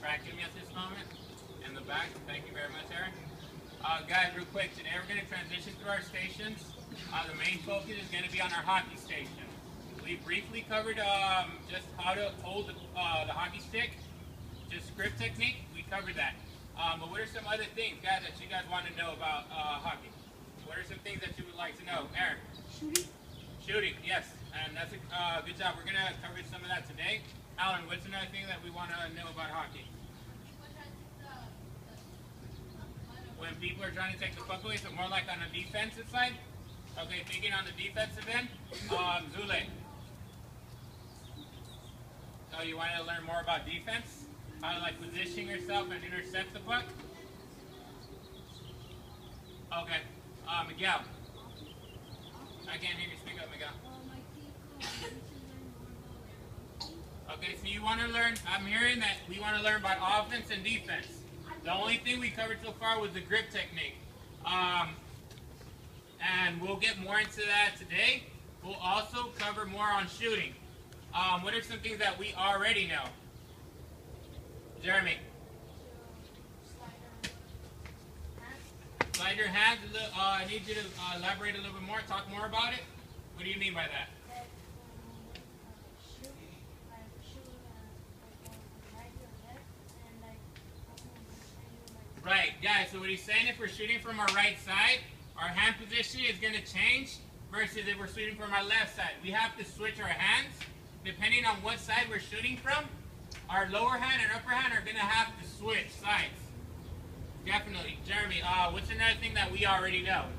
back to me at this moment. In the back. Thank you very much, Aaron. Guys, real quick, today we're going to transition through our stations. The main focus is going to be on our hockey station. We briefly covered just how to hold the hockey stick, just grip technique. We covered that. But what are some other things, guys, that you guys want to know about hockey? What are some things that you would like to know? Aaron? Shooting. Shooting, yes. And that's a good job. We're going to cover some of that today. Alan, what's another thing that we want to know about hockey? When people are trying to take the puck away, so more like on the defensive side. Okay, thinking on the defensive end, Zule. So you want to learn more about defense? How to like position yourself and intercept the puck? Okay, Miguel. I can't hear you. Speak up, Miguel. Okay, so you want to learn, I'm hearing that we want to learn about offense and defense. The only thing we covered so far was the grip technique. And we'll get more into that today. We'll also cover more on shooting. What are some things that we already know? Jeremy? Slide your hands. I need you to elaborate a little bit more, talk more about it. What do you mean by that? Right, guys, so what he's saying, if we're shooting from our right side, our hand position is going to change versus if we're shooting from our left side. We have to switch our hands depending on what side we're shooting from. Our lower hand and upper hand are going to have to switch sides. Definitely. Jeremy, what's another thing that we already know?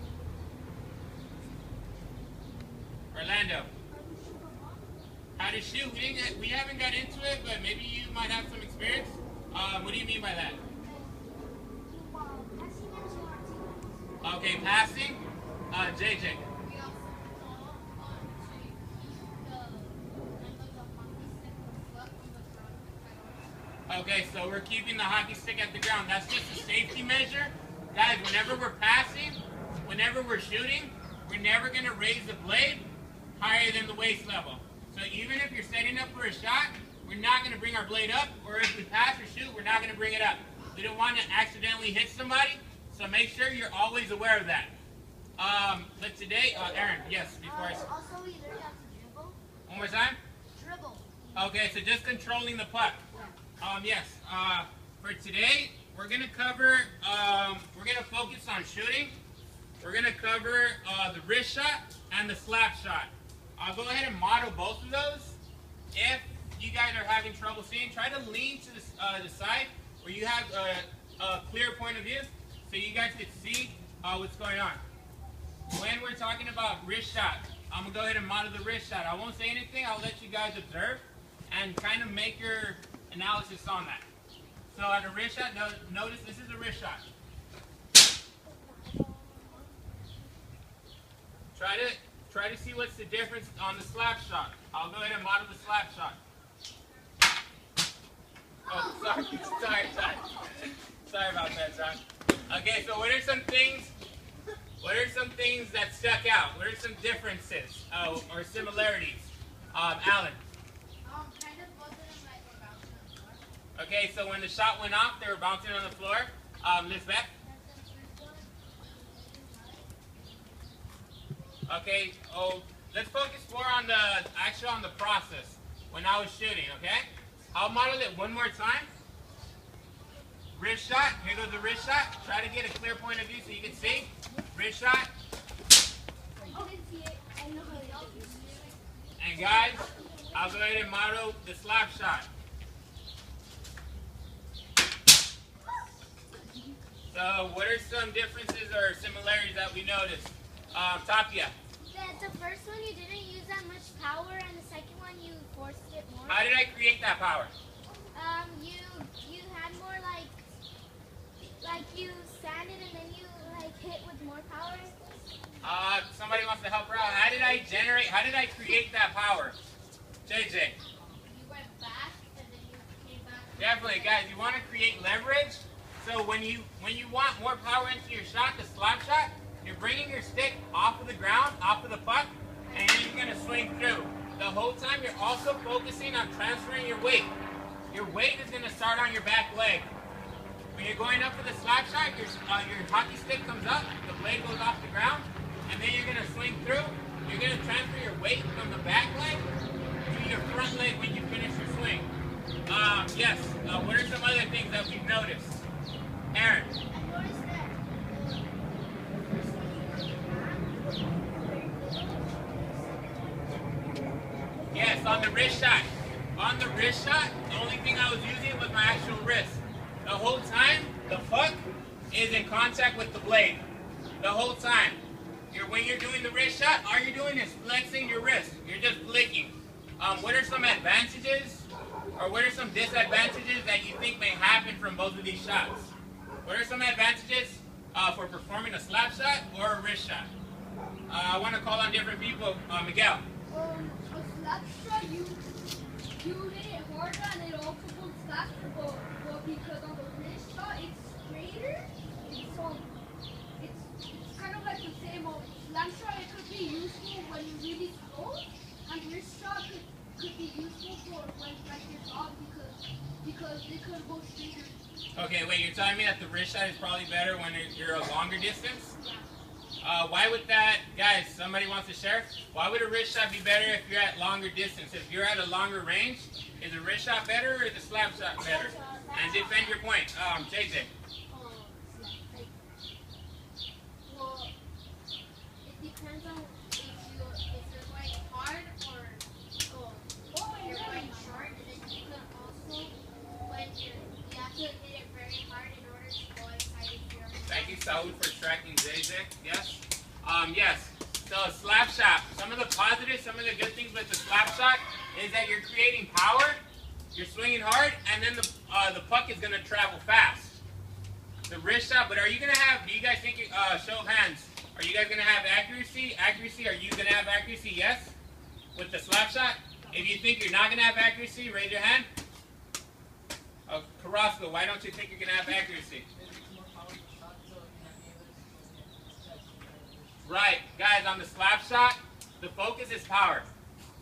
Orlando. How to shoot. We haven't got into it, but maybe you might have some experience. What do you mean by that? Okay, passing. JJ. Okay, so we're keeping the hockey stick at the ground. That's just a safety measure. Guys, whenever we're passing, whenever we're shooting, we're never going to raise the blade higher than the waist level. So even if you're setting up for a shot, we're not going to bring our blade up, or if we pass or shoot, we're not going to bring it up. We don't want to accidentally hit somebody, so make sure you're always aware of that. But today, Aaron, yes, before I... Also, we learn how to dribble. One more time? Dribble. Okay, so just controlling the puck. Yes, for today, we're going to cover, we're going to focus on shooting. We're going to cover the wrist shot and the slap shot. I'll go ahead and model both of those. If you guys are having trouble seeing, try to lean to the side where you have a clear point of view so you guys can see what's going on. When we're talking about wrist shot, I'm going to go ahead and model the wrist shot. I won't say anything. I'll let you guys observe and kind of make your analysis on that. So at a wrist shot, notice this is a wrist shot. Try to see what's the difference on the slap shot. I'll go ahead and model the slap shot. Oh, sorry. Sorry about that, John. Okay, so what are some things that stuck out? What are some differences or similarities? Alan. Kind of both of them like were bouncing on the floor. Okay, so when the shot went off, they were bouncing on the floor. Lisbeth? Okay, let's focus more on the process when I was shooting, okay? I'll model it one more time. Wrist shot, here goes the wrist shot. Try to get a clear point of view so you can see. Wrist shot. And guys, I'll go ahead and model the slap shot. So what are some differences or similarities that we noticed? Tapia. The first one you didn't use that much power, and the second one you forced it more. How did I create that power? You had more like you sanded and then you like hit with more power. Somebody wants to help her out. How did I create that power? JJ. You went back and then you came back. Definitely, guys, you want to create leverage. So when you want more power into your shot, the slap shot, you're bringing your stick off of the ground, off of the puck, and then you're going to swing through. The whole time you're also focusing on transferring your weight. your weight is going to start on your back leg. When you're going up for the slap shot, your hockey stick comes up, the blade goes off the ground, and then you're going to swing through. You're going to transfer your weight from the back leg to your front leg when you finish your swing. Yes, what are some other things that we've noticed? Aaron? I noticed that Yes, on the wrist shot. On the wrist shot, the only thing I was using was my actual wrist. The whole time, the puck is in contact with the blade. The whole time. When you're doing the wrist shot, all you're doing is flexing your wrist. You're just flicking. What are some advantages, or what are some disadvantages that you think may happen from both of these shots? What are some advantages for performing a slap shot or a wrist shot? I want to call on different people. Miguel. A slap shot, you hit it harder and it also goes faster, but because on the wrist shot it's straighter, it's kind of like the same. Slap shot, it could be useful when you're really slow, and wrist shot could be useful for when like you're off because it could go straighter. Okay, wait, you're telling me that the wrist shot is probably better when you're a longer distance? Why would that, guys, somebody wants to share? Why would a wrist shot be better if you're at longer distance? If you're at a longer range, is a wrist shot better or is a slap shot better? And defend your point. JJ. well, it depends on if you're going hard or you're going short, and then you can also, when you have to hit it very hard in order to go inside of your. Thank you, Saud, for tracking JJ. Yes? Yes. So a slap shot. Some of the positives, some of the good things with the slap shot is that you're creating power, you're swinging hard, and then the puck is going to travel fast. The wrist shot, but are you going to have, do you guys think, show of hands, are you guys going to have accuracy? Accuracy, are you going to have accuracy? Yes? With the slap shot? If you think you're not going to have accuracy, raise your hand. Carrasco, why don't you think you're going to have accuracy? Right, guys, on the slap shot, the focus is power.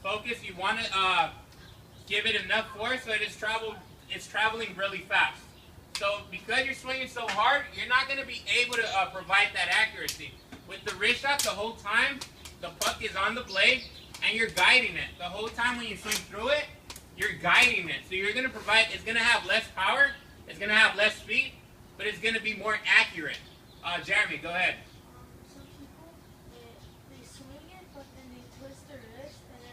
Focus, you want to give it enough force so it's traveling really fast. So because you're swinging so hard, you're not going to be able to provide that accuracy. With the wrist shot, the whole time, the puck is on the blade, and you're guiding it. The whole time when you swing through it, you're guiding it. So you're going to provide, it's going to have less power, it's going to have less speed, but it's going to be more accurate. Jeremy, go ahead. Some people, they swing it, but then they twist their wrist, and then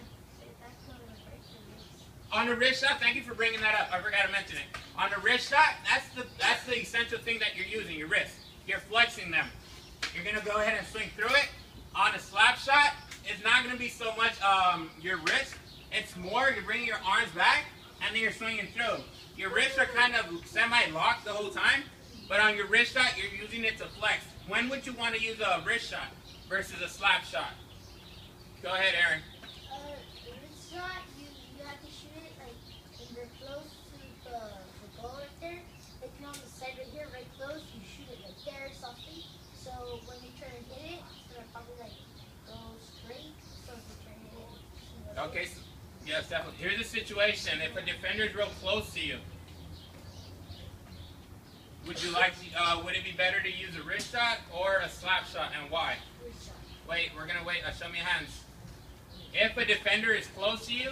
that's going to break their wrist. On the wrist shot, thank you for bringing that up. I forgot to mention it. On the wrist shot, that's the essential thing that you're using, your wrist. You're flexing them. You're going to go ahead and swing through it. On a slap shot, it's not going to be so much your wrist. It's more you're bringing your arms back, and then you're swinging through. Your wrists are kind of semi-locked the whole time, but on your wrist shot, you're using it to flex. When would you want to use a wrist shot versus a slap shot? Go ahead, Aaron. The wrist shot, you have to shoot it like when you're close to the goal right there. Like you're on the side right here, right close, you shoot it like there softly. So when you try to hit it, it's gonna probably like go straight. So if you try to hit it, Okay, so, yes, definitely. Here's the situation. If a defender is real close to you, would you like to, would it be better to use a wrist shot or a slap shot, and why? wrist shot. Wait, we're going to wait. Show me your hands. If a defender is close to you,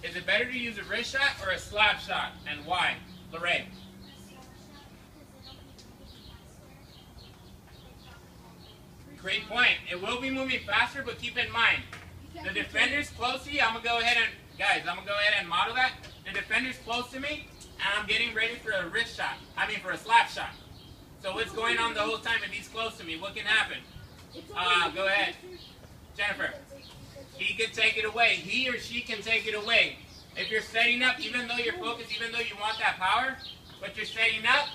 is it better to use a wrist shot or a slap shot, and why? Lorraine. Great point. It will be moving faster, but keep in mind, the defender's close to you. I'm going to go ahead and, guys, I'm going to go ahead and model that. The defender's close to me, and I'm getting ready for a wrist shot. For a slap shot. So what's going on the whole time if he's close to me? What can happen? Go ahead. Jennifer. He can take it away. He or she can take it away. If you're setting up, even though you're focused, even though you want that power, but you're setting up,